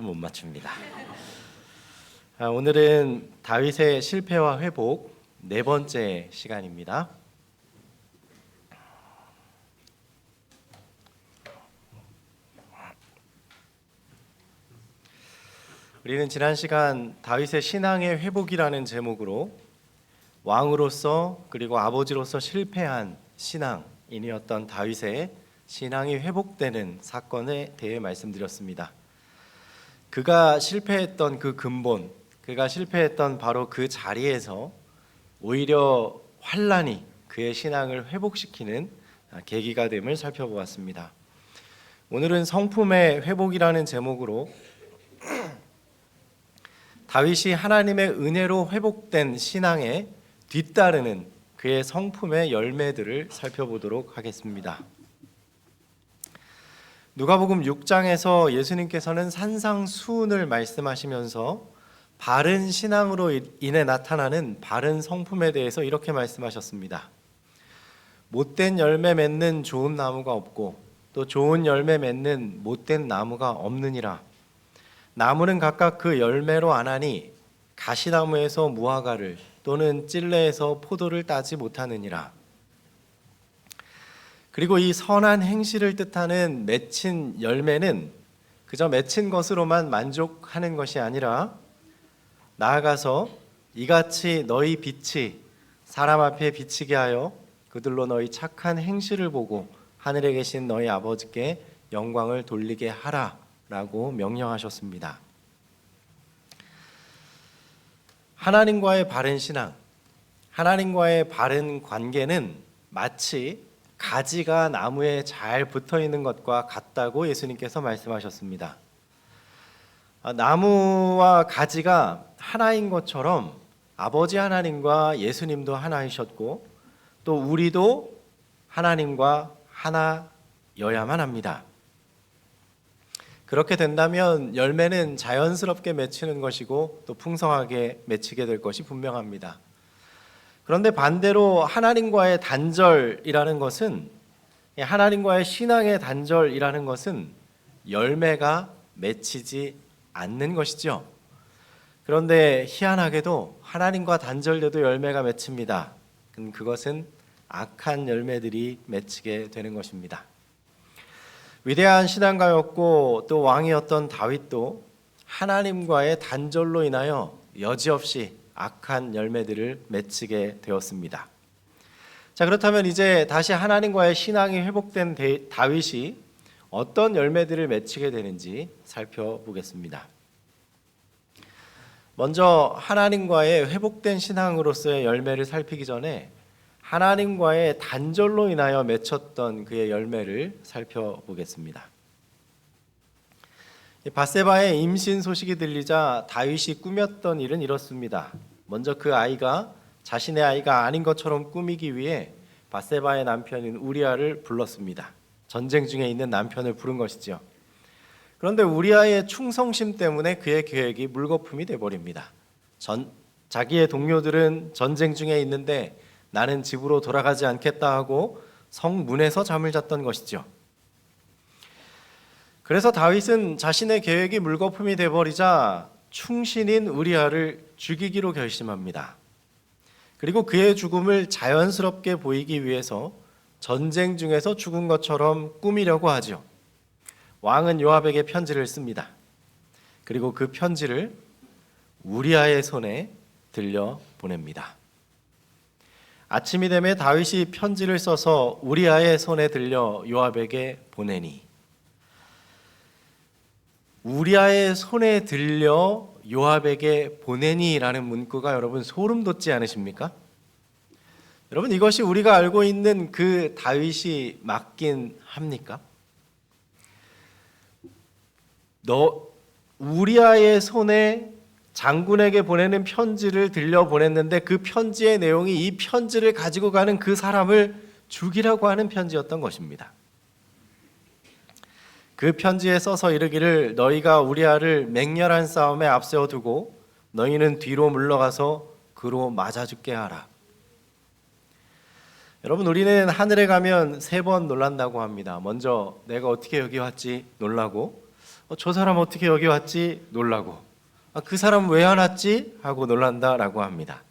못 맞춥니다. 오늘은 다윗의 실패와 회복 네 번째 시간입니다. 우리는 지난 시간 다윗의 신앙의 회복이라는 제목으로 왕으로서 그리고 아버지로서 실패한 신앙인이었던 다윗의 신앙이 회복되는 사건에 대해 말씀드렸습니다. 그가 실패했던 그 근본, 그가 실패했던 바로 그 자리에서 오히려 환란이 그의 신앙을 회복시키는 계기가 됨을 살펴보았습니다. 오늘은 성품의 회복이라는 제목으로 다윗이 하나님의 은혜로 회복된 신앙에 뒤따르는 그의 성품의 열매들을 살펴보도록 하겠습니다. 누가복음 6장에서 예수님께서는 산상수훈을 말씀하시면서 바른 신앙으로 인해 나타나는 바른 성품에 대해서 이렇게 말씀하셨습니다. 못된 열매 맺는 좋은 나무가 없고 또 좋은 열매 맺는 못된 나무가 없느니라. 나무는 각각 그 열매로 아나니 가시나무에서 무화과를 또는 찔레에서 포도를 따지 못하느니라. 그리고 이 선한 행실을 뜻하는 맺힌 열매는 그저 맺힌 것으로만 만족하는 것이 아니라 나아가서 이같이 너희 빛이 사람 앞에 비치게 하여 그들로 너희 착한 행실을 보고 하늘에 계신 너희 아버지께 영광을 돌리게 하라라고 명령하셨습니다. 하나님과의 바른 신앙, 하나님과의 바른 관계는 마치 가지가 나무에 잘 붙어 있는 것과 같다고 예수님께서 말씀하셨습니다. 나무와 가지가 하나인 것처럼 아버지 하나님과 예수님도 하나이셨고 또 우리도 하나님과 하나여야만 합니다. 그렇게 된다면 열매는 자연스럽게 맺히는 것이고 또 풍성하게 맺히게 될 것이 분명합니다. 그런데 반대로 하나님과의 단절이라는 것은 하나님과의 신앙의 단절이라는 것은 열매가 맺히지 않는 것이죠. 그런데 희한하게도 하나님과 단절돼도 열매가 맺힙니다. 그것은 악한 열매들이 맺히게 되는 것입니다. 위대한 신앙가였고 또 왕이었던 다윗도 하나님과의 단절로 인하여 여지없이 악한 열매들을 맺히게 되었습니다. 자, 그렇다면 이제 다시 하나님과의 신앙이 회복된 다윗이 어떤 열매들을 맺히게 되는지 살펴보겠습니다. 먼저 하나님과의 회복된 신앙으로서의 열매를 살피기 전에 하나님과의 단절로 인하여 맺혔던 그의 열매를 살펴보겠습니다. 밧세바의 임신 소식이 들리자 다윗이 꾸몄던 일은 이렇습니다. 먼저 그 아이가 자신의 아이가 아닌 것처럼 꾸미기 위해 밧세바의 남편인 우리아를 불렀습니다. 전쟁 중에 있는 남편을 부른 것이죠. 그런데 우리아의 충성심 때문에 그의 계획이 물거품이 되어버립니다. 자기의 동료들은 전쟁 중에 있는데 나는 집으로 돌아가지 않겠다 하고 성문에서 잠을 잤던 것이죠. 그래서 다윗은 자신의 계획이 물거품이 되어버리자 충신인 우리아를 죽이기로 결심합니다. 그리고 그의 죽음을 자연스럽게 보이기 위해서 전쟁 중에서 죽은 것처럼 꾸미려고 하죠. 왕은 요압에게 편지를 씁니다. 그리고 그 편지를 우리아의 손에 들려 보냅니다. 아침이 되매 다윗이 편지를 써서 우리아의 손에 들려 요압에게 보내니 우리아의 손에 들려 요압에게 보내니라는 문구가 여러분 소름 돋지 않으십니까? 여러분 이것이 우리가 알고 있는 그 다윗이 맞긴 합니까? 우리아의 손에 장군에게 보내는 편지를 들려 보냈는데 그 편지의 내용이 이 편지를 가지고 가는 그 사람을 죽이라고 하는 편지였던 것입니다. 그 편지에 써서 이르기를 너희가 우리아를 맹렬한 싸움에 앞세워 두고 너희는 뒤로 물러가서 그로 맞아 죽게 하라. 여러분 우리는 하늘에 가면 3번 놀란다고 합니다. 먼저 내가 어떻게 여기 왔지 놀라고 저 사람 어떻게 여기 왔지? 놀라고 그 사람 왜 안 왔지? 하고 놀란다라고 합니다.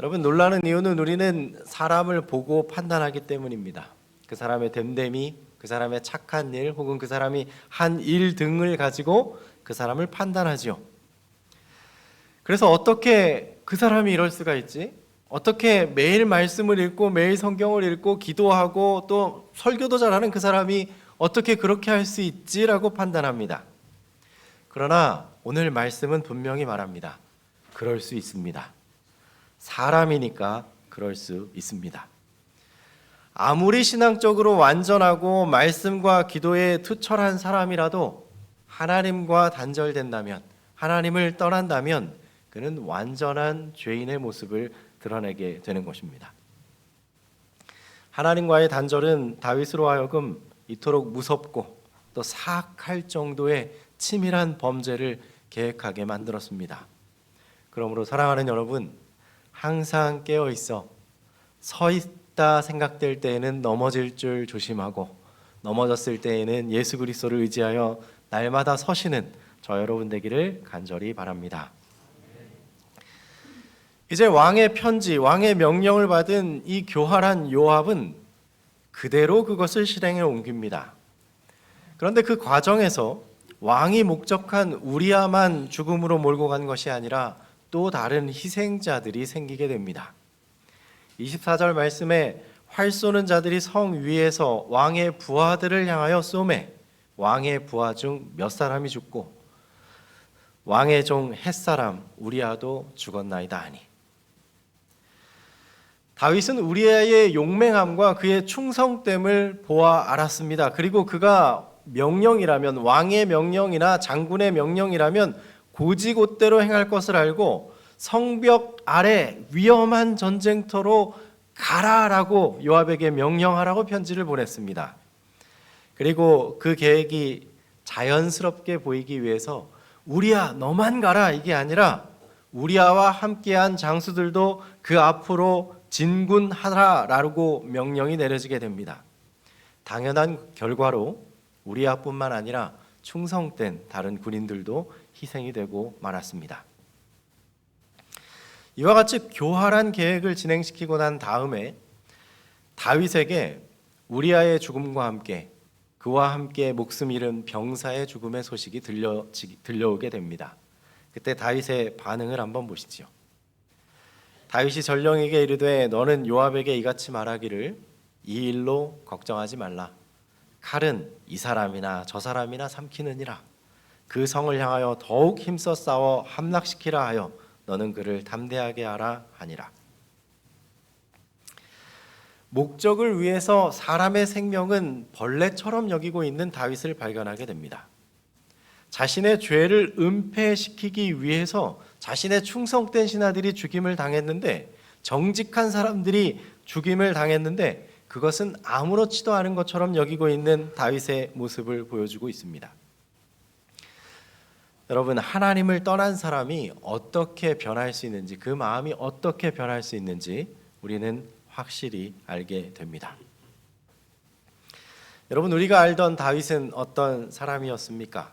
여러분, 놀라는 이유는 우리는 사람을 보고 판단하기 때문입니다. 그 사람의 됨됨이, 그 사람의 착한 일, 혹은 그 사람이 한 일 등을 가지고 그 사람을 판단하지요. 그래서 어떻게 그 사람이 이럴 수가 있지? 어떻게 매일 말씀을 읽고 매일 성경을 읽고 기도하고 또 설교도 잘하는 그 사람이 어떻게 그렇게 할 수 있지라고 판단합니다. 그러나 오늘 말씀은 분명히 말합니다. 그럴 수 있습니다. 사람이니까 그럴 수 있습니다. 아무리 신앙적으로 완전하고 말씀과 기도에 투철한 사람이라도 하나님과 단절된다면, 하나님을 떠난다면 그는 완전한 죄인의 모습을 드러내게 되는 것입니다. 하나님과의 단절은 다윗으로 하여금 이토록 무섭고 또 사악할 정도의 치밀한 범죄를 계획하게 만들었습니다. 그러므로 사랑하는 여러분, 항상 깨어 있어 서 있다 생각될 때에는 넘어질 줄 조심하고 넘어졌을 때에는 예수 그리스도를 의지하여 날마다 서시는 저 여러분 되기를 간절히 바랍니다. 이제 왕의 편지, 왕의 명령을 받은 이 교활한 요압은 그대로 그것을 실행에 옮깁니다. 그런데 그 과정에서 왕이 목적한 우리야만 죽음으로 몰고 간 것이 아니라 또 다른 희생자들이 생기게 됩니다. 24절 말씀에 활 쏘는 자들이 성 위에서 왕의 부하들을 향하여 쏘매 왕의 부하 중 몇 사람이 죽고 왕의 종 햇사람 우리야도 죽었나이다 하니. 다윗은 우리야의 용맹함과 그의 충성됨을 보아 알았습니다. 그리고 그가 명령이라면, 왕의 명령이나 장군의 명령이라면 고지곳대로 행할 것을 알고 성벽 아래 위험한 전쟁터로 가라라고 요압에게 명령하라고 편지를 보냈습니다. 그리고 그 계획이 자연스럽게 보이기 위해서 우리야 너만 가라 이게 아니라 우리야와 함께한 장수들도 그 앞으로 진군하라라고 명령이 내려지게 됩니다. 당연한 결과로 우리야뿐만 아니라 충성된 다른 군인들도 희생이 되고 말았습니다. 이와 같이 교활한 계획을 진행시키고 난 다음에 다윗에게 우리야의 죽음과 함께 그와 함께 목숨 잃은 병사의 죽음의 소식이 들려오게 됩니다. 그때 다윗의 반응을 한번 보시죠. 다윗이 전령에게 이르되 너는 요압에게 이같이 말하기를 이 일로 걱정하지 말라. 칼은 이 사람이나 저 사람이나 삼키느니라. 그 성을 향하여 더욱 힘써 싸워 함락시키라 하여 너는 그를 담대하게 하라 하니라. 목적을 위해서 사람의 생명은 벌레처럼 여기고 있는 다윗을 발견하게 됩니다. 자신의 죄를 은폐시키기 위해서 자신의 충성된 신하들이 죽임을 당했는데, 정직한 사람들이 죽임을 당했는데 그것은 아무렇지도 않은 것처럼 여기고 있는 다윗의 모습을 보여주고 있습니다. 여러분, 하나님을 떠난 사람이 어떻게 변할 수 있는지, 그 마음이 어떻게 변할 수 있는지 우리는 확실히 알게 됩니다. 여러분, 우리가 알던 다윗은 어떤 사람이었습니까?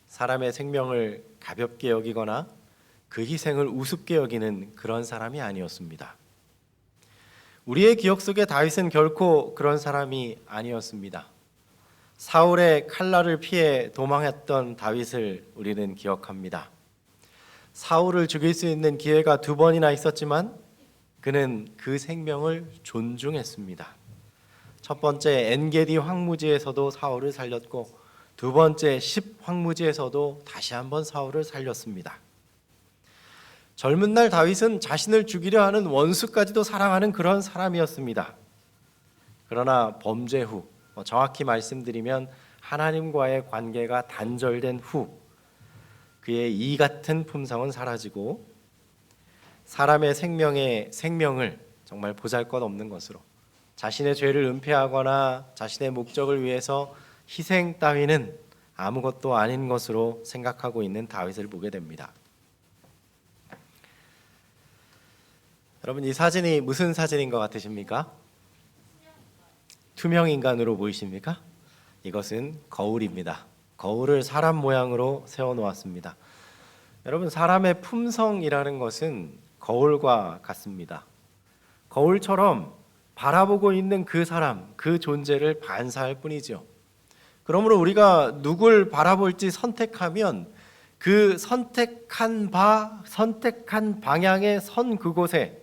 사람의 생명을 가볍게 여기거나 그 희생을 우습게 여기는 그런 사람이 아니었습니다. 우리의 기억 속에 다윗은 결코 그런 사람이 아니었습니다. 사울의 칼날을 피해 도망했던 다윗을 우리는 기억합니다. 사울을 죽일 수 있는 기회가 2번이나 있었지만 그는 그 생명을 존중했습니다. 첫 번째 엔게디 황무지에서도 사울을 살렸고, 2번째 10 황무지에서도 다시 한번 사울을 살렸습니다. 젊은 날 다윗은 자신을 죽이려 하는 원수까지도 사랑하는 그런 사람이었습니다. 그러나 범죄 후, 정확히 말씀드리면 하나님과의 관계가 단절된 후 그의 이 같은 품성은 사라지고 사람의 생명을 정말 보잘것없는 것으로, 자신의 죄를 은폐하거나 자신의 목적을 위해서 희생 따위는 아무것도 아닌 것으로 생각하고 있는 다윗을 보게 됩니다. 여러분, 이 사진이 무슨 사진인 것 같으십니까? 투명 인간으로 보이십니까? 이것은 거울입니다. 거울을 사람 모양으로 세워 놓았습니다. 여러분, 사람의 품성이라는 것은 거울과 같습니다. 거울처럼 바라보고 있는 그 사람, 그 존재를 반사할 뿐이죠. 그러므로 우리가 누굴 바라볼지 선택하면 그 선택한 방향에 선 그곳에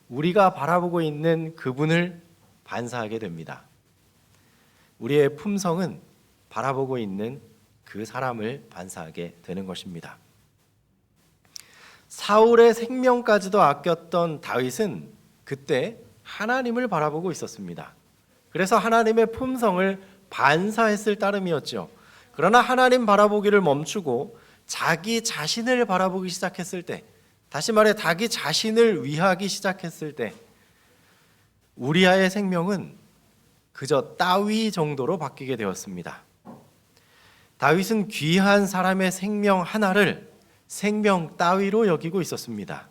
우리가 바라보고 있는 그분을 반사하게 됩니다. 우리의 품성은 바라보고 있는 그 사람을 반사하게 되는 것입니다. 사울의 생명까지도 아꼈던 다윗은 그때 하나님을 바라보고 있었습니다. 그래서 하나님의 품성을 반사했을 따름이었죠. 그러나 하나님 바라보기를 멈추고 자기 자신을 바라보기 시작했을 때, 다시 말해 자기 자신을 위하기 시작했을 때 우리아의 생명은 그저 따위 정도로 바뀌게 되었습니다. 다윗은 귀한 사람의 생명 하나를 생명 따위로 여기고 있었습니다.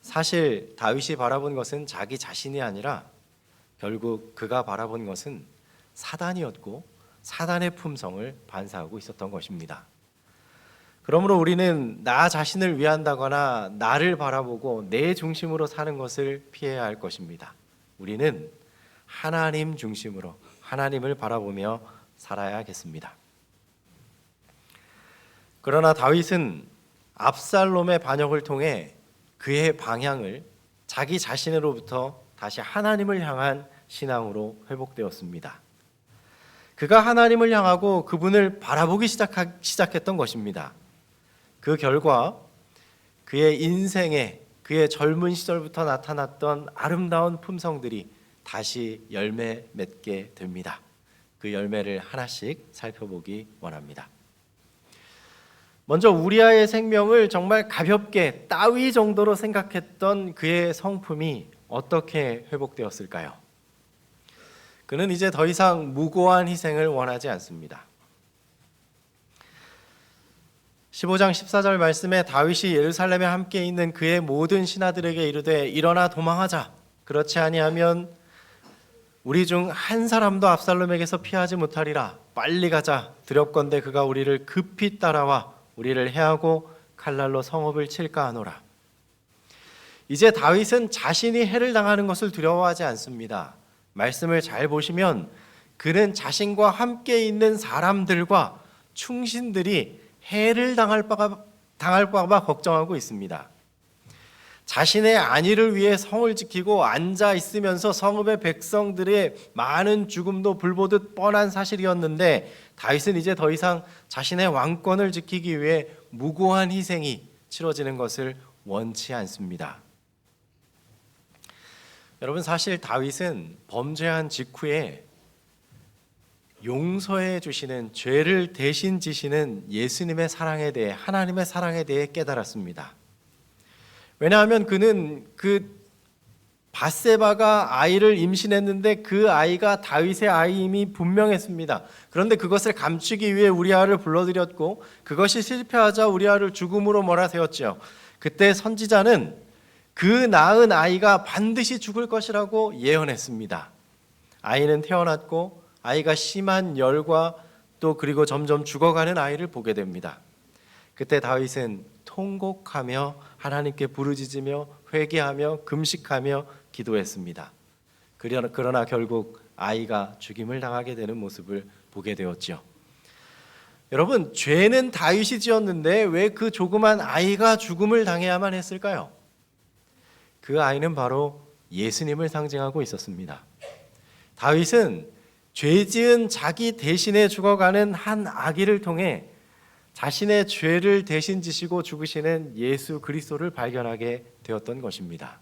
사실 다윗이 바라본 것은 자기 자신이 아니라 결국 그가 바라본 것은 사단이었고 사단의 품성을 반사하고 있었던 것입니다. 그러므로 우리는 나 자신을 위한다거나 나를 바라보고 내 중심으로 사는 것을 피해야 할 것입니다. 우리는 하나님 중심으로 하나님을 바라보며 살아야겠습니다. 그러나 다윗은 압살롬의 반역을 통해 그의 방향을 자기 자신으로부터 다시 하나님을 향한 신앙으로 회복되었습니다. 그가 하나님을 향하고 그분을 바라보기 시작했던 것입니다. 그 결과 그의 인생에 그의 젊은 시절부터 나타났던 아름다운 품성들이 다시 열매 맺게 됩니다. 그 열매를 하나씩 살펴보기 원합니다. 먼저 우리아의 생명을 정말 가볍게 따위 정도로 생각했던 그의 성품이 어떻게 회복되었을까요? 그는 이제 더 이상 무고한 희생을 원하지 않습니다. 15장 14절 말씀에 다윗이 예루살렘에 함께 있는 그의 모든 신하들에게 이르되 일어나 도망하자. 그렇지 아니하면 우리 중 한 사람도 압살롬에게서 피하지 못하리라. 빨리 가자. 두렵건대 그가 우리를 급히 따라와 우리를 해하고 칼날로 성읍을 칠까 하노라. 이제 다윗은 자신이 해를 당하는 것을 두려워하지 않습니다. 말씀을 잘 보시면 그는 자신과 함께 있는 사람들과 충신들이 해를 당할 바 걱정하고 있습니다. 자신의 안위를 위해 성을 지키고 앉아 있으면서 성읍의 백성들의 많은 죽음도 불보듯 뻔한 사실이었는데 다윗은 이제 더 이상 자신의 왕권을 지키기 위해 무고한 희생이 치러지는 것을 원치 않습니다. 여러분, 사실 다윗은 범죄한 직후에 용서해 주시는, 죄를 대신 지시는 예수님의 사랑에 대해, 하나님의 사랑에 대해 깨달았습니다. 왜냐하면 그는 그 밧세바가 아이를 임신했는데 그 아이가 다윗의 아이임이 분명했습니다. 그런데 그것을 감추기 위해 우리아를 불러들였고 그것이 실패하자 우리아를 죽음으로 몰아세웠죠. 그때 선지자는 그 낳은 아이가 반드시 죽을 것이라고 예언했습니다. 아이는 태어났고 아이가 심한 열과 또 그리고 점점 죽어가는 아이를 보게 됩니다. 그때 다윗은 통곡하며 하나님께 부르짖으며 회개하며 금식하며 기도했습니다. 그러나 결국 아이가 죽임을 당하게 되는 모습을 보게 되었죠. 여러분, 죄는 다윗이 지었는데 왜 그 조그만 아이가 죽음을 당해야만 했을까요? 그 아이는 바로 예수님을 상징하고 있었습니다. 다윗은 죄 지은 자기 대신에 죽어가는 한 아기를 통해 자신의 죄를 대신 지시고 죽으시는 예수 그리스도를 발견하게 되었던 것입니다.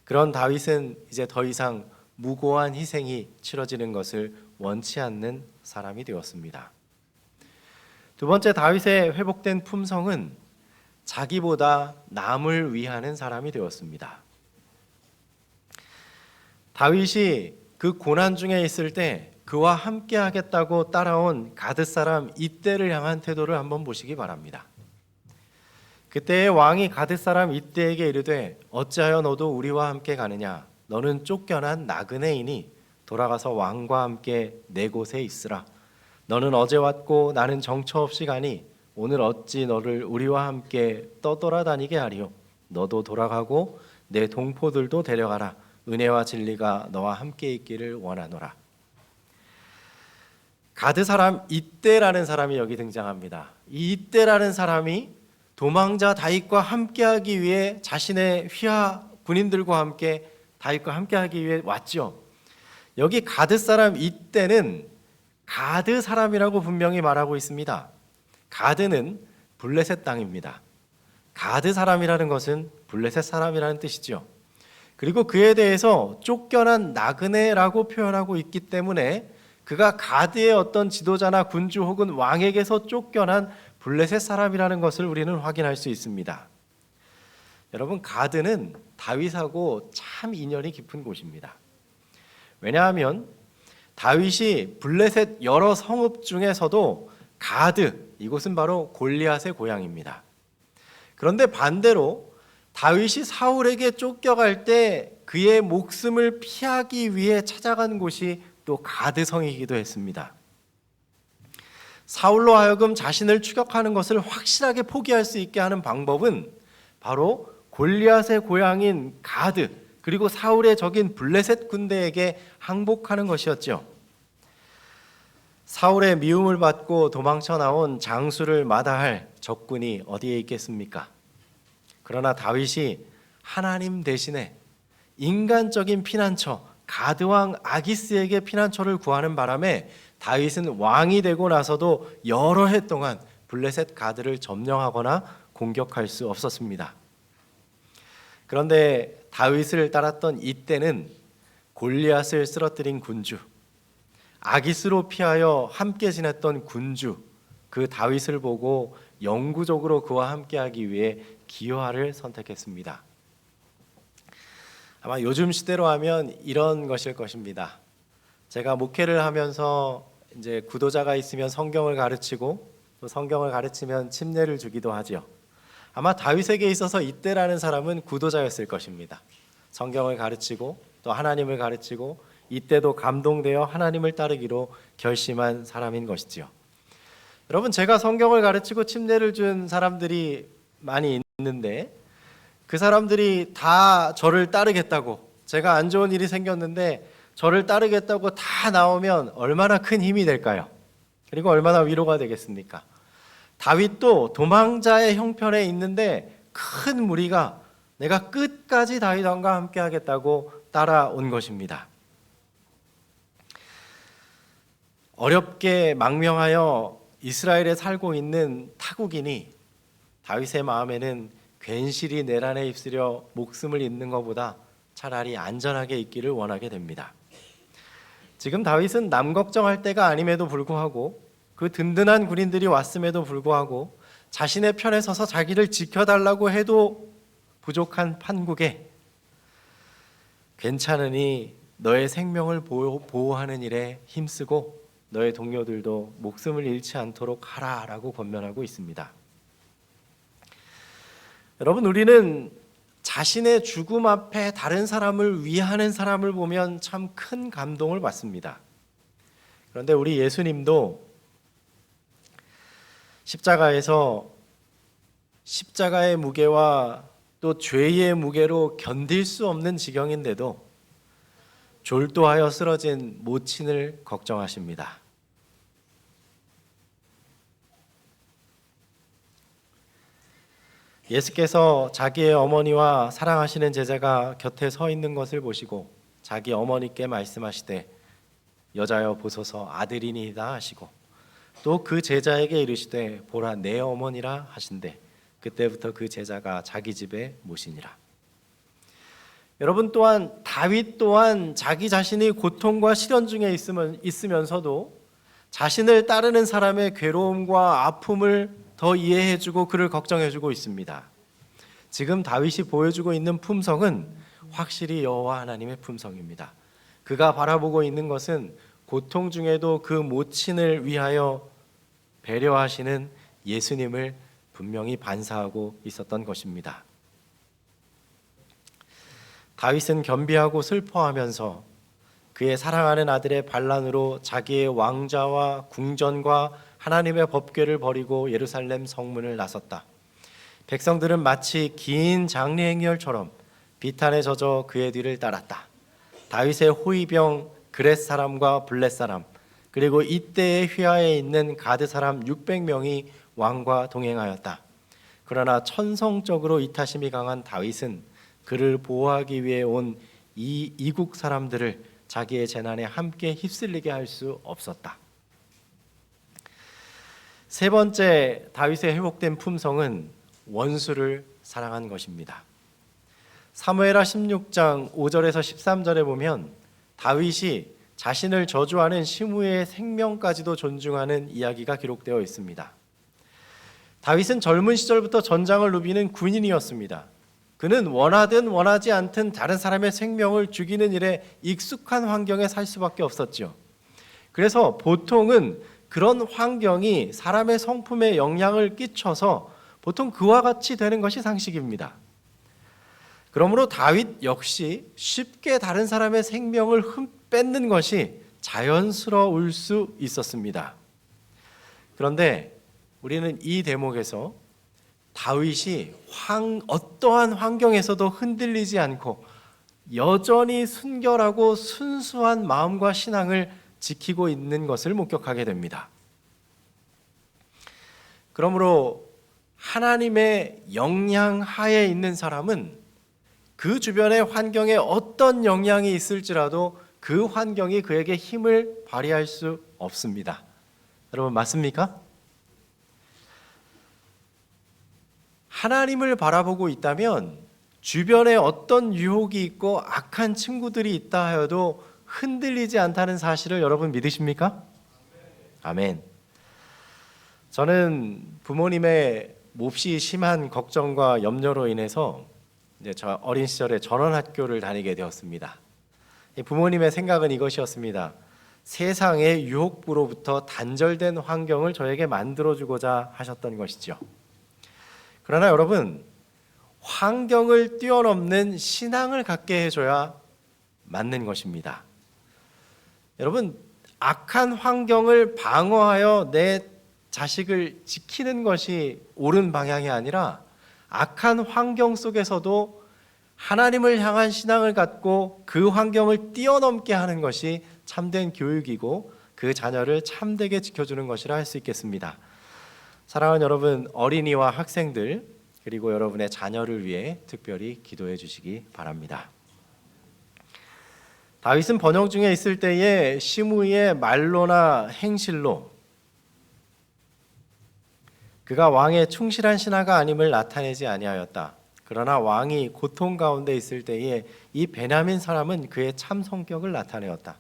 그런 다윗은 이제 더 이상 무고한 희생이 치러지는 것을 원치 않는 사람이 되었습니다. 두 번째, 다윗의 회복된 품성은 자기보다 남을 위하는 사람이 되었습니다. 다윗이 그 고난 중에 있을 때 그와 함께 하겠다고 따라온 가드 사람 이때를 향한 태도를 한번 보시기 바랍니다. 그때의 왕이 가드 사람 이때에게 이르되 어찌하여 너도 우리와 함께 가느냐? 너는 쫓겨난 나그네이니 돌아가서 왕과 함께 내 곳에 있으라. 너는 어제 왔고 나는 정처 없이 가니 오늘 어찌 너를 우리와 함께 떠돌아다니게 하리요. 너도 돌아가고 내 동포들도 데려가라. 은혜와 진리가 너와 함께 있기를 원하노라. 가드 사람 이때라는 사람이 여기 등장합니다. 이 이때라는 사람이 도망자 다윗과 함께하기 위해 자신의 휘하 군인들과 함께 다윗과 함께하기 위해 왔죠. 여기 가드 사람 이때는 가드 사람이라고 분명히 말하고 있습니다. 가드는 블레셋 땅입니다. 가드 사람이라는 것은 블레셋 사람이라는 뜻이죠. 그리고 그에 대해서 쫓겨난 나그네라고 표현하고 있기 때문에 그가 가드의 어떤 지도자나 군주 혹은 왕에게서 쫓겨난 블레셋 사람이라는 것을 우리는 확인할 수 있습니다. 여러분, 가드는 다윗하고 참 인연이 깊은 곳입니다. 왜냐하면 다윗이 블레셋 여러 성읍 중에서도 가드, 이곳은 바로 골리앗의 고향입니다. 그런데 반대로 다윗이 사울에게 쫓겨갈 때 그의 목숨을 피하기 위해 찾아간 곳이 또 가드성이기도 했습니다. 사울로 하여금 자신을 추격하는 것을 확실하게 포기할 수 있게 하는 방법은 바로 골리앗의 고향인 가드, 그리고 사울의 적인 블레셋 군대에게 항복하는 것이었죠. 사울의 미움을 받고 도망쳐 나온 장수를 마다할 적군이 어디에 있겠습니까? 그러나 다윗이 하나님 대신에 인간적인 피난처 가드왕 아기스에게 피난처를 구하는 바람에 다윗은 왕이 되고 나서도 여러 해 동안 블레셋 가드를 점령하거나 공격할 수 없었습니다. 그런데 다윗을 따랐던 이때는 골리앗을 쓰러뜨린 군주, 아기스로 피하여 함께 지냈던 군주, 그 다윗을 보고 영구적으로 그와 함께하기 위해 기여하를 선택했습니다. 아마 요즘 시대로 하면 이런 것일 것입니다. 제가 목회를 하면서 이제 구도자가 있으면 성경을 가르치고 또 성경을 가르치면 침례를 주기도 하죠. 아마 다윗에게 있어서 이때라는 사람은 구도자였을 것입니다. 성경을 가르치고 또 하나님을 가르치고 이때도 감동되어 하나님을 따르기로 결심한 사람인 것이지요. 여러분, 제가 성경을 가르치고 침례를 준 사람들이 많이 있는데 그 사람들이 다 저를 따르겠다고, 제가 안 좋은 일이 생겼는데 저를 따르겠다고 다 나오면 얼마나 큰 힘이 될까요? 그리고 얼마나 위로가 되겠습니까? 다윗도 도망자의 형편에 있는데 큰 무리가 내가 끝까지 다윗 왕과 함께 하겠다고 따라온 것입니다. 어렵게 망명하여 이스라엘에 살고 있는 타국인이 다윗의 마음에는 괜시리 내란에 휩쓸려 목숨을 잃는 것보다 차라리 안전하게 있기를 원하게 됩니다. 지금 다윗은 남 걱정할 때가 아님에도 불구하고 그 든든한 군인들이 왔음에도 불구하고 자신의 편에 서서 자기를 지켜달라고 해도 부족한 판국에 괜찮으니 너의 생명을 보호하는 일에 힘쓰고 너의 동료들도 목숨을 잃지 않도록 하라라고 권면하고 있습니다. 여러분, 우리는 자신의 죽음 앞에 다른 사람을 위하는 사람을 보면 참 큰 감동을 받습니다. 그런데 우리 예수님도 십자가에서 십자가의 무게와 또 죄의 무게로 견딜 수 없는 지경인데도 졸도하여 쓰러진 모친을 걱정하십니다. 예수께서 자기의 어머니와 사랑하시는 제자가 곁에 서 있는 것을 보시고 자기 어머니께 말씀하시되 여자여 보소서 아들이니이다 하시고 또 그 제자에게 이르시되 보라 내 어머니라 하신대 그때부터 그 제자가 자기 집에 모시니라. 여러분, 또한 다윗 또한 자기 자신이 고통과 시련 중에 있으면서도 자신을 따르는 사람의 괴로움과 아픔을 더 이해해주고 그를 걱정해주고 있습니다. 지금 다윗이 보여주고 있는 품성은 확실히 여호와 하나님의 품성입니다. 그가 바라보고 있는 것은 고통 중에도 그 모친을 위하여 배려하시는 예수님을 분명히 반사하고 있었던 것입니다. 다윗은 겸비하고 슬퍼하면서 그의 사랑하는 아들의 반란으로 자기의 왕좌와 궁전과 하나님의 법궤를 버리고 예루살렘 성문을 나섰다. 백성들은 마치 긴 장례 행렬처럼 비탄에 젖어 그의 뒤를 따랐다. 다윗의 호위병 그렛 사람과 블렛 사람 그리고 이때의 휘하에 있는 가드 사람 600명이 왕과 동행하였다. 그러나 천성적으로 이타심이 강한 다윗은 그를 보호하기 위해 온 이국 사람들을 자기의 재난에 함께 휩쓸리게 할 수 없었다. 세 번째 다윗의 회복된 품성은 원수를 사랑한 것입니다. 사무엘하 16장 5절에서 13절에 보면 다윗이 자신을 저주하는 시므이의 생명까지도 존중하는 이야기가 기록되어 있습니다. 다윗은 젊은 시절부터 전장을 누비는 군인이었습니다. 그는 원하든 원하지 않든 다른 사람의 생명을 죽이는 일에 익숙한 환경에 살 수밖에 없었죠. 그래서 보통은 그런 환경이 사람의 성품에 영향을 끼쳐서 보통 그와 같이 되는 것이 상식입니다. 그러므로 다윗 역시 쉽게 다른 사람의 생명을 뺏는 것이 자연스러울 수 있었습니다. 그런데 우리는 이 대목에서 다윗이 어떠한 환경에서도 흔들리지 않고 여전히 순결하고 순수한 마음과 신앙을 지키고 있는 것을 목격하게 됩니다. 그러므로 하나님의 영향 하에 있는 사람은 그 주변의 환경에 어떤 영향이 있을지라도 그 환경이 그에게 힘을 발휘할 수 없습니다. 여러분 맞습니까? 하나님을 바라보고 있다면 주변에 어떤 유혹이 있고 악한 친구들이 있다 하여도 흔들리지 않다는 사실을 여러분 믿으십니까? 아멘. 저는 부모님의 몹시 심한 걱정과 염려로 인해서 저 어린 시절에 전원학교를 다니게 되었습니다. 부모님의 생각은 이것이었습니다. 세상의 유혹으로부터 단절된 환경을 저에게 만들어주고자 하셨던 것이죠. 그러나 여러분, 환경을 뛰어넘는 신앙을 갖게 해줘야 맞는 것입니다. 여러분, 악한 환경을 방어하여 내 자식을 지키는 것이 옳은 방향이 아니라 악한 환경 속에서도 하나님을 향한 신앙을 갖고 그 환경을 뛰어넘게 하는 것이 참된 교육이고 그 자녀를 참되게 지켜주는 것이라 할 수 있겠습니다. 사랑하는 여러분, 어린이와 학생들 그리고 여러분의 자녀를 위해 특별히 기도해 주시기 바랍니다. 다윗은 번영 중에 있을 때에 시므이의 말로나 행실로 그가 왕의 충실한 신하가 아님을 나타내지 아니하였다. 그러나 왕이 고통 가운데 있을 때에 이 베냐민 사람은 그의 참 성격을 나타내었다.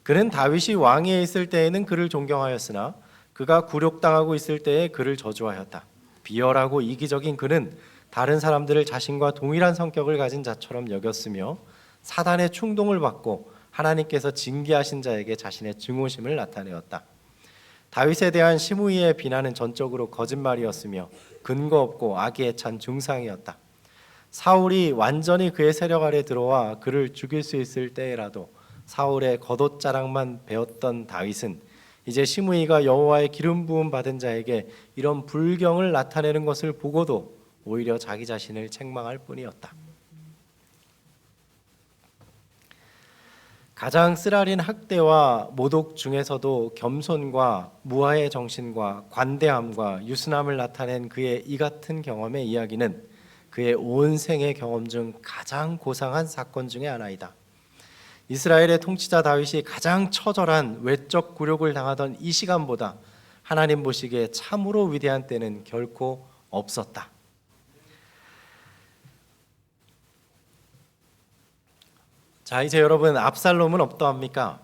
그는 다윗이 왕위에 있을 때에는 그를 존경하였으나 그가 굴욕당하고 있을 때에 그를 저주하였다. 비열하고 이기적인 그는 다른 사람들을 자신과 동일한 성격을 가진 자처럼 여겼으며 사단의 충동을 받고 하나님께서 징계하신 자에게 자신의 증오심을 나타내었다. 다윗에 대한 시므이의 비난은 전적으로 거짓말이었으며 근거 없고 악의에 찬 중상이었다. 사울이 완전히 그의 세력 아래 들어와 그를 죽일 수 있을 때라도 사울의 겉옷자락만 배웠던 다윗은 이제 시므이가 여호와의 기름 부음 받은 자에게 이런 불경을 나타내는 것을 보고도 오히려 자기 자신을 책망할 뿐이었다. 가장 쓰라린 학대와 모독 중에서도 겸손과 무아의 정신과 관대함과 유순함을 나타낸 그의 이 같은 경험의 이야기는 그의 온 생의 경험 중 가장 고상한 사건 중의 하나이다. 이스라엘의 통치자 다윗이 가장 처절한 외적 굴욕을 당하던 이 시간보다 하나님 보시기에 참으로 위대한 때는 결코 없었다. 자, 이제 여러분, 압살롬은 어떠합니까?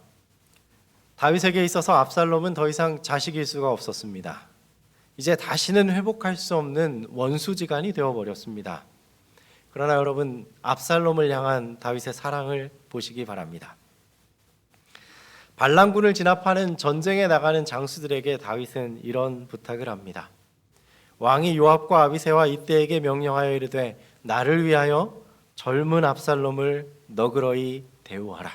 다윗에게 있어서 압살롬은 더 이상 자식일 수가 없었습니다. 이제 다시는 회복할 수 없는 원수지간이 되어버렸습니다. 그러나 여러분, 압살롬을 향한 다윗의 사랑을 보시기 바랍니다. 반란군을 진압하는 전쟁에 나가는 장수들에게 다윗은 이런 부탁을 합니다. 왕이 요압과 아비새와 이때에게 명령하여 이르되 나를 위하여 젊은 압살롬을 너그러이 대우하라.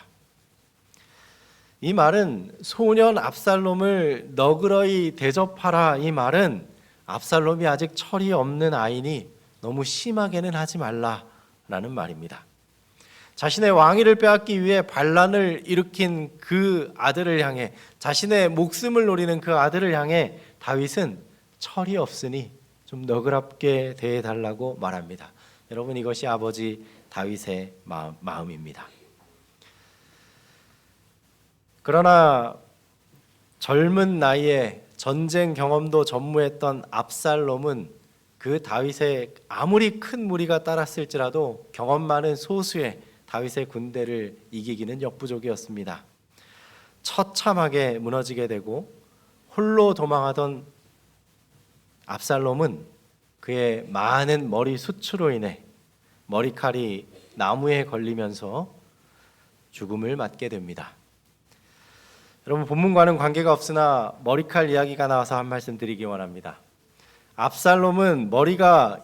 이 말은 소년 압살롬을 너그러이 대접하라, 이 말은 압살롬이 아직 철이 없는 아이니 너무 심하게는 하지 말라라는 말입니다. 자신의 왕위를 빼앗기 위해 반란을 일으킨 그 아들을 향해, 자신의 목숨을 노리는 그 아들을 향해 다윗은 철이 없으니 좀 너그럽게 대해달라고 말합니다. 여러분, 이것이 아버지 다윗의 마음입니다. 그러나 젊은 나이에 전쟁 경험도 전무했던 압살롬은 그 다윗의 아무리 큰 무리가 따랐을지라도 경험 많은 소수의 다윗의 군대를 이기기는 역부족이었습니다. 처참하게 무너지게 되고 홀로 도망하던 압살롬은 그의 많은 머리 숫으로 인해 머리칼이 나무에 걸리면서 죽음을 맞게 됩니다. 여러분, 본문과는 관계가 없으나 머리칼 이야기가 나와서 한 말씀 드리기 원합니다. 압살롬은 머리가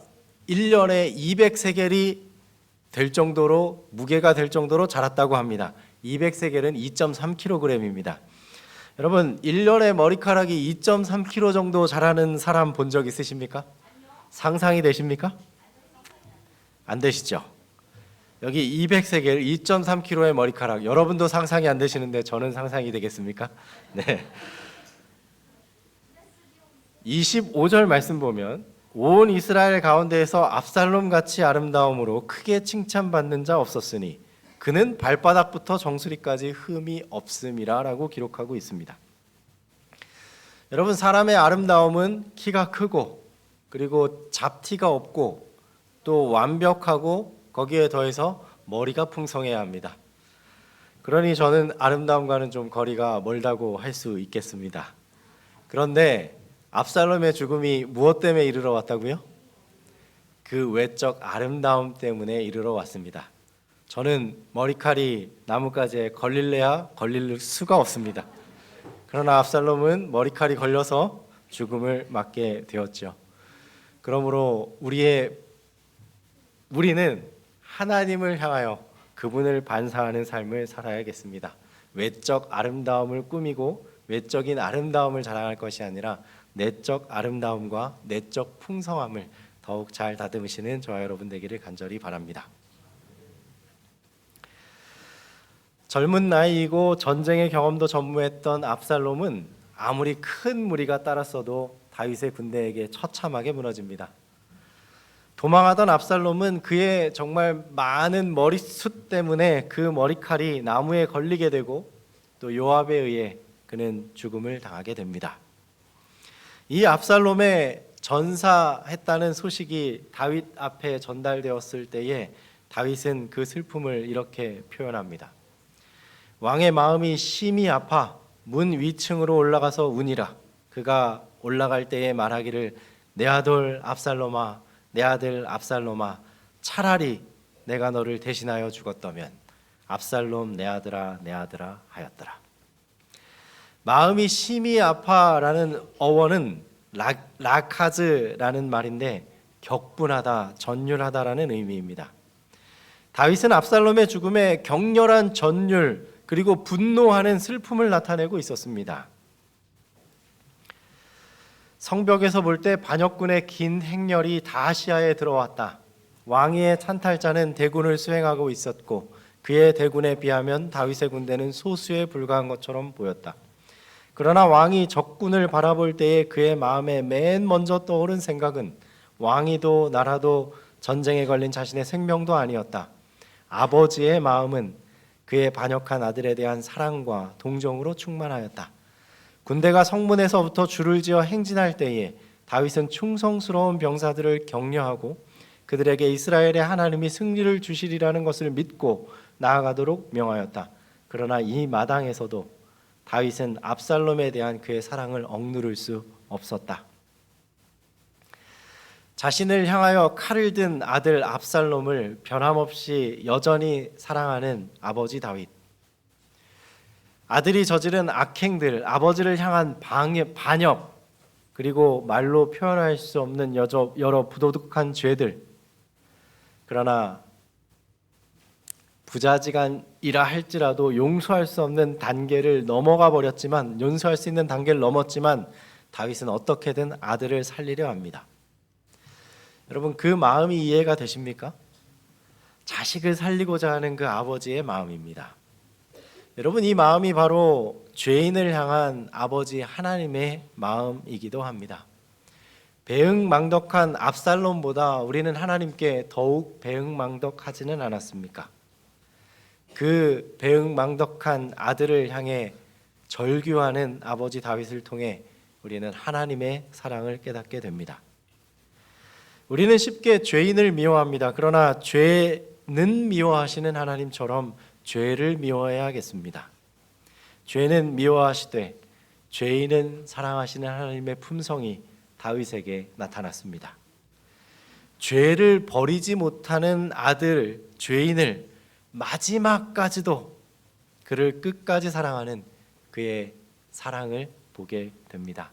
1년에 200세겔이 될 정도로, 무게가 될 정도로 자랐다고 합니다. 200세겔은 2.3kg입니다. 여러분, 1년에 머리카락이 2.3kg 정도 자라는 사람 본 적 있으십니까? 상상이 되십니까? 안 되시죠? 여기 200세겔 2.3kg의 머리카락, 여러분도 상상이 안 되시는데 저는 상상이 되겠습니까? 네. 25절 말씀 보면 온 이스라엘 가운데에서 압살롬 같이 아름다움으로 크게 칭찬받는 자 없었으니 그는 발바닥부터 정수리까지 흠이 없음이라라고 기록하고 있습니다. 여러분, 사람의 아름다움은 키가 크고 그리고 잡티가 없고 또 완벽하고 거기에 더해서 머리가 풍성해야 합니다. 그러니 저는 아름다움과는 좀 거리가 멀다고 할 수 있겠습니다. 그런데 압살롬의 죽음이 무엇 때문에 이르러 왔다고요? 그 외적 아름다움 때문에 이르러 왔습니다. 저는 머리칼이 나뭇가지에 걸릴래야 걸릴 수가 없습니다. 그러나 압살롬은 머리칼이 걸려서 죽음을 맞게 되었죠. 그러므로 우리는 하나님을 향하여 그분을 반사하는 삶을 살아야겠습니다. 외적 아름다움을 꾸미고 외적인 아름다움을 자랑할 것이 아니라 내적 아름다움과 내적 풍성함을 더욱 잘 다듬으시는 저와 여러분 되기를 간절히 바랍니다. 젊은 나이이고 전쟁의 경험도 전무했던 압살롬은 아무리 큰 무리가 따랐어도 다윗의 군대에게 처참하게 무너집니다. 도망하던 압살롬은 그의 정말 많은 머리숱 때문에 그 머리칼이 나무에 걸리게 되고 또 요압에 의해 그는 죽음을 당하게 됩니다. 이 압살롬의 전사했다는 소식이 다윗 앞에 전달되었을 때에 다윗은 그 슬픔을 이렇게 표현합니다. 왕의 마음이 심히 아파 문 위층으로 올라가서 우니라. 그가 올라갈 때에 말하기를 내 아들 압살롬아, 내 아들 압살롬아, 차라리 내가 너를 대신하여 죽었다면 압살롬 내 아들아 내 아들아 하였더라. 마음이 심히 아파라는 어원은 라카즈라는 말인데 격분하다, 전율하다라는 의미입니다. 다윗은 압살롬의 죽음에 격렬한 전율 그리고 분노하는 슬픔을 나타내고 있었습니다. 성벽에서 볼 때 반역군의 긴 행렬이 다시아에 들어왔다. 왕위의 찬탈자는 대군을 수행하고 있었고 그의 대군에 비하면 다윗의 군대는 소수에 불과한 것처럼 보였다. 그러나 왕이 적군을 바라볼 때에 그의 마음에 맨 먼저 떠오른 생각은 왕이도 나라도 전쟁에 걸린 자신의 생명도 아니었다. 아버지의 마음은 그의 반역한 아들에 대한 사랑과 동정으로 충만하였다. 군대가 성문에서부터 줄을 지어 행진할 때에 다윗은 충성스러운 병사들을 격려하고 그들에게 이스라엘의 하나님이 승리를 주시리라는 것을 믿고 나아가도록 명하였다. 그러나 이 마당에서도 다윗은 압살롬에 대한 그의 사랑을 억누를 수 없었다. 자신을 향하여 칼을 든 아들 압살롬을 변함없이 여전히 사랑하는 아버지 다윗. 아들이 저지른 악행들, 아버지를 향한 반역, 그리고 말로 표현할 수 없는 여러 부도덕한 죄들. 그러나 부자지간 이라 할지라도 용서할 수 없는 단계를 넘어가 버렸지만, 용서할 수 있는 단계를 넘었지만 다윗은 어떻게든 아들을 살리려 합니다. 여러분, 그 마음이 이해가 되십니까? 자식을 살리고자 하는 그 아버지의 마음입니다. 여러분, 이 마음이 바로 죄인을 향한 아버지 하나님의 마음이기도 합니다. 배은망덕한 압살롬보다 우리는 하나님께 더욱 배은망덕하지는 않았습니까? 그 배은망덕한 아들을 향해 절규하는 아버지 다윗을 통해 우리는 하나님의 사랑을 깨닫게 됩니다. 우리는 쉽게 죄인을 미워합니다. 그러나 죄는 미워하시는 하나님처럼 죄를 미워해야겠습니다. 죄는 미워하시되 죄인은 사랑하시는 하나님의 품성이 다윗에게 나타났습니다. 죄를 버리지 못하는 아들, 죄인을 마지막까지도 그를 끝까지 사랑하는 그의 사랑을 보게 됩니다.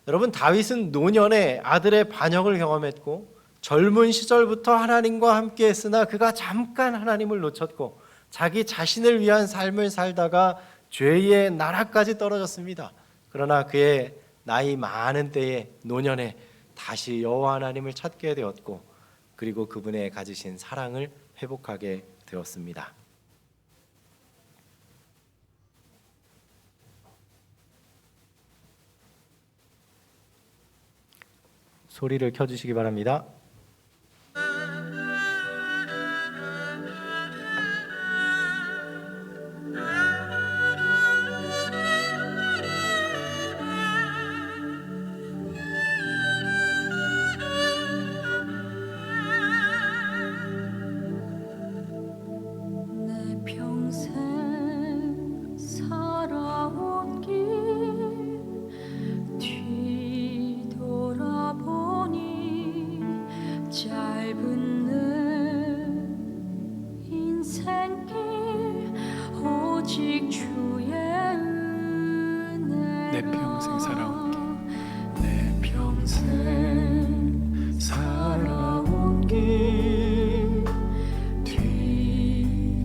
여러분, 다윗은 노년에 아들의 반역을 경험했고 젊은 시절부터 하나님과 함께 했으나 그가 잠깐 하나님을 놓쳤고 자기 자신을 위한 삶을 살다가 죄의 나라까지 떨어졌습니다. 그러나 그의 나이 많은 때에 노년에 다시 여호와 하나님을 찾게 되었고 그리고 그분의 가지신 사랑을 회복하게 되었습니다. 소리를 켜주시기 바랍니다. 내 평생 살아온 길, 내 평생 살아온 길 뒤돌아보니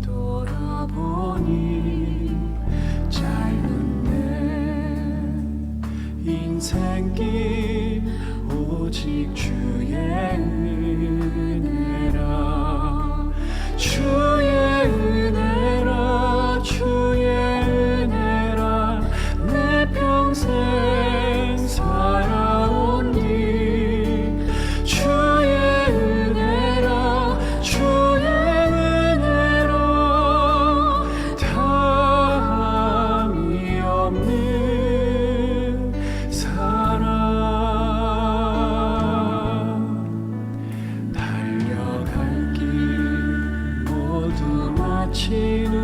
짧은 내 인생길 오직 주의 은혜라 주의 은혜라 주의 평생 살아온 길 주의 은혜라 주의 은혜라 다함이 없는 사랑 달려갈 길 모두 마친 후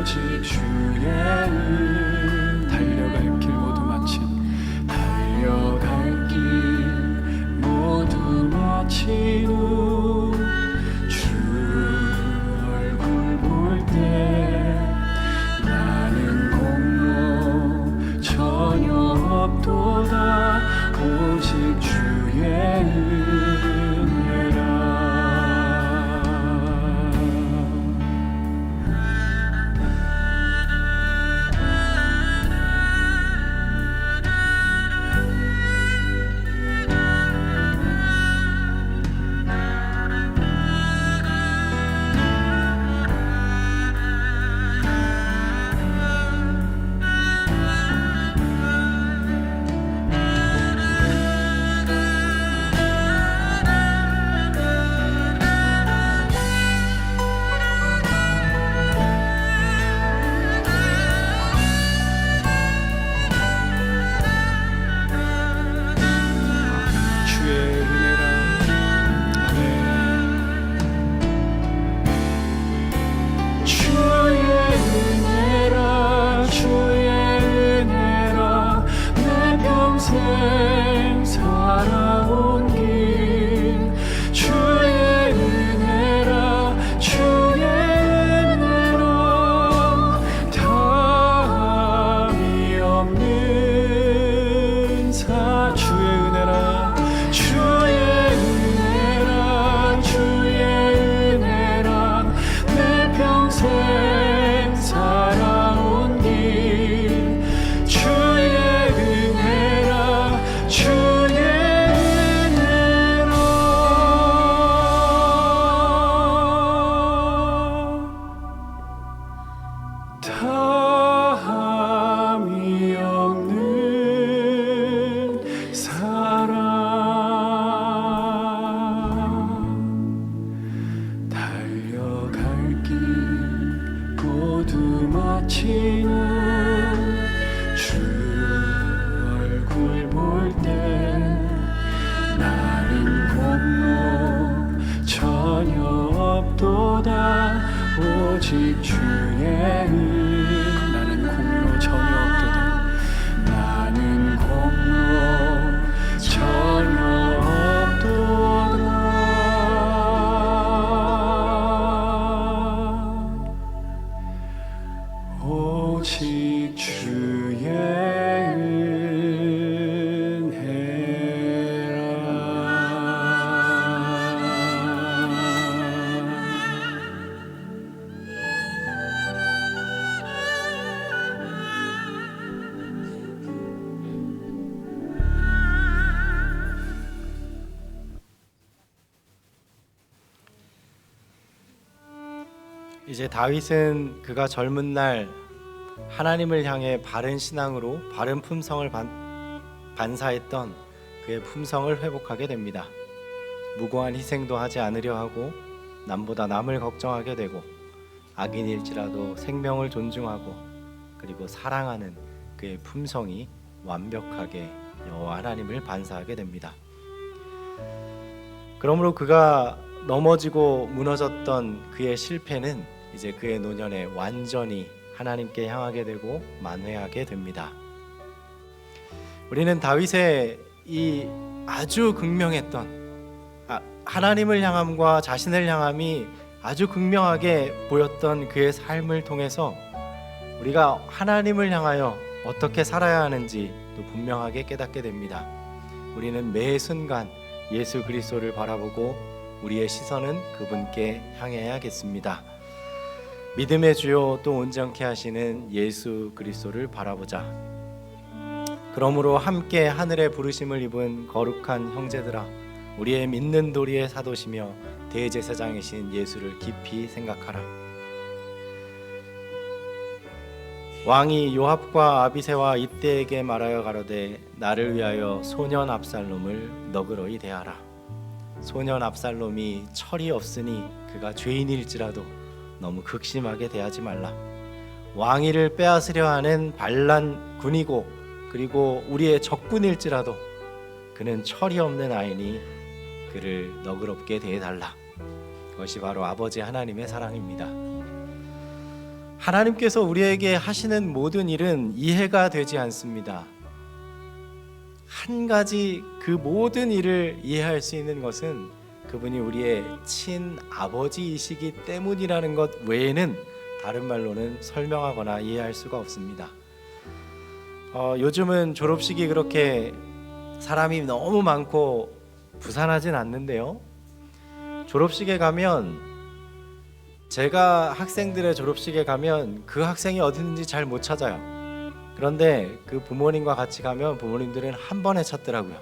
오직 주의 달려갈 길 모두 마친 달려갈 길 모두 마친 후 주 얼굴 볼 때 나는 공로 전혀 없도다 오직 주의 은혜라 비치는 주 얼굴 볼 때 나는 공로 전혀 없도다 오직 주의 은 나는 공로 전혀 없도다 나는 공로 전혀 없도다 오직 주의 이제 다윗은 그가 젊은 날 하나님을 향해 바른 신앙으로 바른 품성을 반사했던 그의 품성을 회복하게 됩니다. 무고한 희생도 하지 않으려 하고 남보다 남을 걱정하게 되고 악인일지라도 생명을 존중하고 그리고 사랑하는 그의 품성이 완벽하게 여호와 하나님을 반사하게 됩니다. 그러므로 그가 넘어지고 무너졌던 그의 실패는 이제 그의 노년에 완전히 하나님께 향하게 되고 만회하게 됩니다. 우리는 다윗의 이 아주 극명했던 하나님을 향함과 자신을 향함이 아주 극명하게 보였던 그의 삶을 통해서 우리가 하나님을 향하여 어떻게 살아야 하는지 또 분명하게 깨닫게 됩니다. 우리는 매 순간 예수 그리스도를 바라보고 우리의 시선은 그분께 향해야겠습니다. 믿음의 주요 또 온전케 하시는 예수 그리스도를 바라보자. 그러므로 함께 하늘의 부르심을 입은 거룩한 형제들아, 우리의 믿는 도리의 사도시며 대제사장이신 예수를 깊이 생각하라. 왕이 요압과 아비새와 이때에게 말하여 가로되 나를 위하여 소년 압살롬을 너그러이 대하라. 소년 압살롬이 철이 없으니 그가 죄인일지라도 너무 극심하게 대하지 말라. 왕위를 빼앗으려 하는 반란 군이고 그리고 우리의 적군일지라도 그는 철이 없는 아이니 그를 너그럽게 대해달라. 그것이 바로 아버지 하나님의 사랑입니다. 하나님께서 우리에게 하시는 모든 일은 이해가 되지 않습니다. 한 가지 그 모든 일을 이해할 수 있는 것은 그분이 우리의 친아버지이시기 때문이라는 것 외에는 다른 말로는 설명하거나 이해할 수가 없습니다. 요즘은 졸업식이 그렇게 사람이 너무 많고 부산하진 않는데요. 졸업식에 가면 제가 학생들의 졸업식에 가면 그 학생이 어디 있는지 잘 못 찾아요. 그런데 그 부모님과 같이 가면 부모님들은 한 번에 찾더라고요.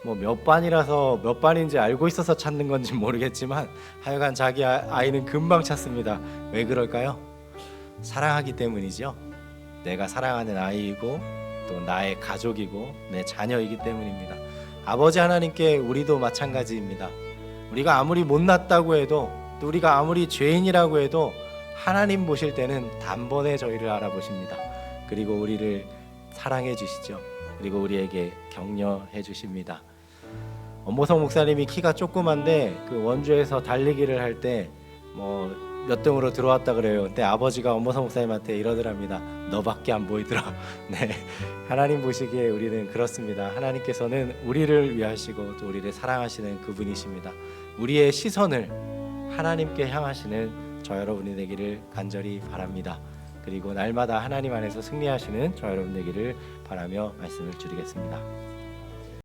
뭐 몇 반이라서 몇 반인지 알고 있어서 찾는 건지 모르겠지만 하여간 자기 아이는 금방 찾습니다. 왜 그럴까요? 사랑하기 때문이죠. 내가 사랑하는 아이이고 또 나의 가족이고 내 자녀이기 때문입니다. 아버지 하나님께 우리도 마찬가지입니다. 우리가 아무리 못났다고 해도 또 우리가 아무리 죄인이라고 해도 하나님 보실 때는 단번에 저희를 알아보십니다. 그리고 우리를 사랑해 주시죠. 그리고 우리에게 격려해 주십니다. 엄보성 목사님이 키가 조그만데 그 원주에서 달리기를 할 때 뭐 몇 등으로 들어왔다 그래요. 근데 아버지가 엄보성 목사님한테 이러더랍니다. 너밖에 안 보이더라. 네, 하나님 보시기에 우리는 그렇습니다. 하나님께서는 우리를 위하시고 또 우리를 사랑하시는 그분이십니다. 우리의 시선을 하나님께 향하시는 저 여러분이 되기를 간절히 바랍니다. 그리고 날마다 하나님 안에서 승리하시는 저 여러분 되기를 바라며 말씀을 드리겠습니다.